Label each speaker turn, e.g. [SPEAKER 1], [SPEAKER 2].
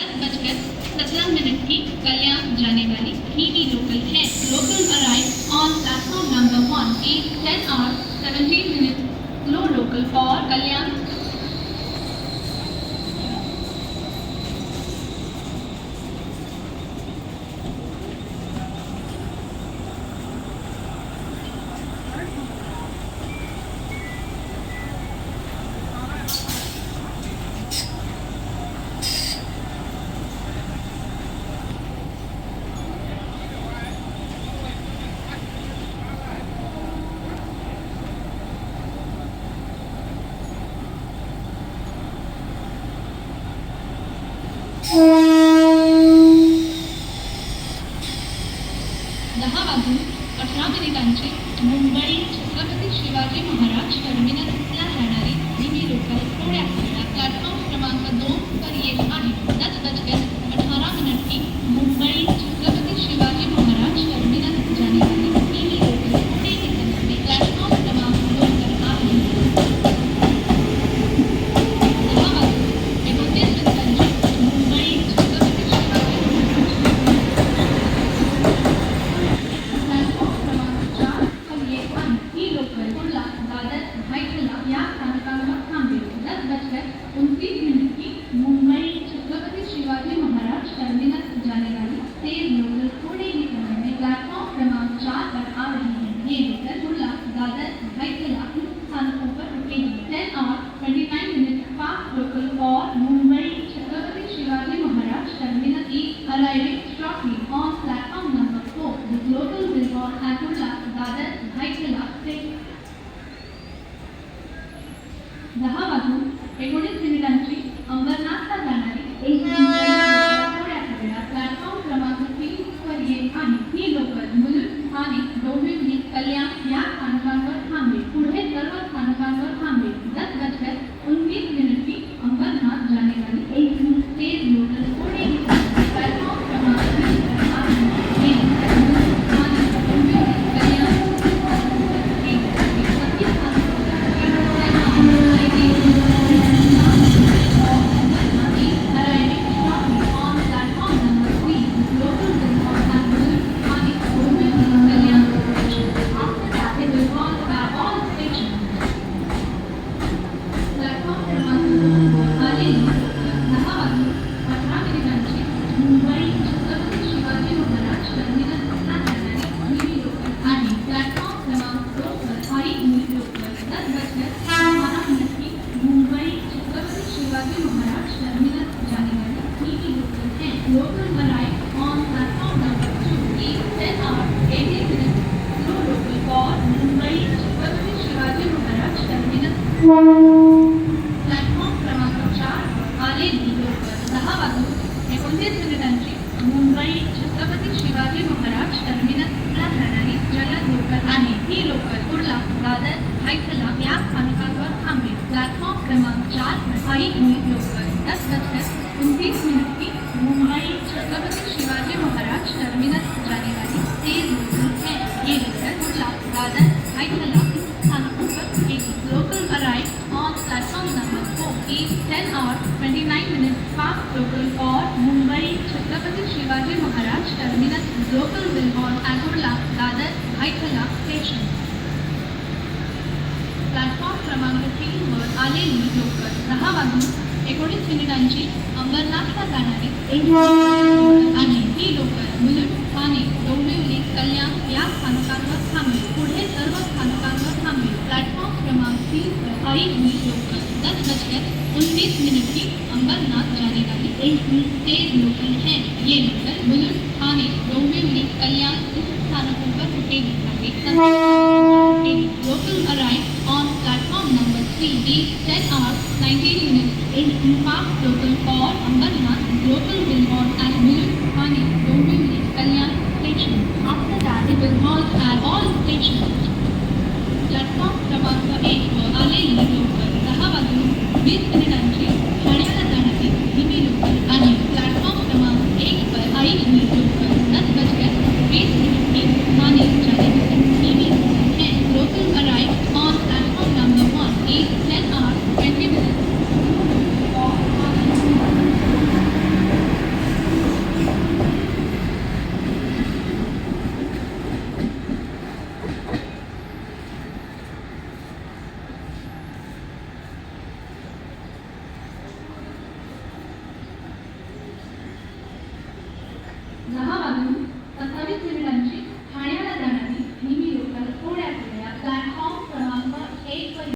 [SPEAKER 1] 10:17 की कल्याण जाने वाली टीवी लोकल है। Local arrive on platform number 1 is 10 hours 17 minutes. Slow local for Kalyan. दहा वाजून 18 मिनिटांची मुंबई छत्रपती शिवाजी महाराज टर्मिनसला जाणारी टीवी लोकल थोड्या वेळात प्लॅटफॉर्म क्रमांक 2 वर येत आहे। 10:18 की मुंबई छत्रपती शिवाजी महाराज टर्मिनस जाने वाली टीवी लोकल थोड़े ही समय में प्लॅटफॉर्म क्रमांक 2 पर आ रही है। 10 वाजून 29 मिनिटांची Mumbai Chhatrapati Shivaji arriving shortly on platform number 4. This local will go on Kurla, Dadar, Bhaitala, 10 वाजून 19 मिनिटांची अंबरनाथला जाणारी थोड्या वेळात प्लॅटफॉर्म क्रमांक 3 वर येत आहे। ही लोकल मुलुंड, ठाणे, डोंबिवली, कल्याण या स्थानकांवर थांबेल। पुढे सर्व स्थानकांवर थांबेल। 10:19 की अंबरनाथ जाने वाली एक तेज लोकल थोड़े ही प्लॅटफॉर्म क्रमांक 3 पर आ रही है। ठाणे, डोंबिवली, कल्याण local arrive on platform number 2 is 10 hours 18 minutes. Slow local for Mumbai Chhatrapati Shivaji Maharaj terminus platform क्रमांक 4 आलेली लोकल 10 वाजून 29 मिनिटांची मुंबई छत्रपती शिवाजी महाराज टर्मिनसला जाणारी जलद लोकल आहे। ही लोकल कुर्ला, दादर, भायखला या स्थानकांवर थांबेल। प्लॅटफॉर्म क्रमांक 4 पर आई हुई लोकल 10:29 की मुंबई छत्रपति शिवाजी महाराज टर्मिनस जाने वाली तेज लोकल है। ये लोकल कुर्ला, दादर, भायखला स्थानकों पर रुकेगी। Local arrive on platform number 4 is 10 hours 29 minutes. Fast local for Mumbai Chhatrapati Shivaji Maharaj terminus local will on at Kurla, Dadar, Byculla station. Platform क्रमांक 3 वर आलेली लोकल 10 वाजून 19 मिनिटांची अंबरनाथला जाणारी आणि ही लोकल मुलुंड, ठाणे, डोंबिवली, कल्याण या स्थानकांवर थांबेल। पुढे सर्व स्थानकांवर थांबेल। प्लॅटफॉर्म क्रमांक 3 पर आई हुई लोकल 10:19 की अंबरनाथ जाने वाली एक तेज लोकल है। ये लोकल मुलुंड, ठाणे, डोंबिवली, कल्याण इस स्थानकों पर रुकेगी। Local arrive on platform number 3 is 10 hours 19 minutes. In fast local for Ambernath, local will halt at Mulund, Thane, Dombivli, Kalyan station. After that, it will halt at all stations. Platform क्रमांक 1 वर आलेली local 10 वाजून 20 मिनिटांची ठाण्याला जाणारी हिमी local आणि platform क्रमांक 1 पर आई हुई लोकल 10:20 की ठाणे जाने वाली हिमी लोकल है। Local arrive on platform number 1 is 10 hours 20 minutes. वाजून 27 मिनिटांची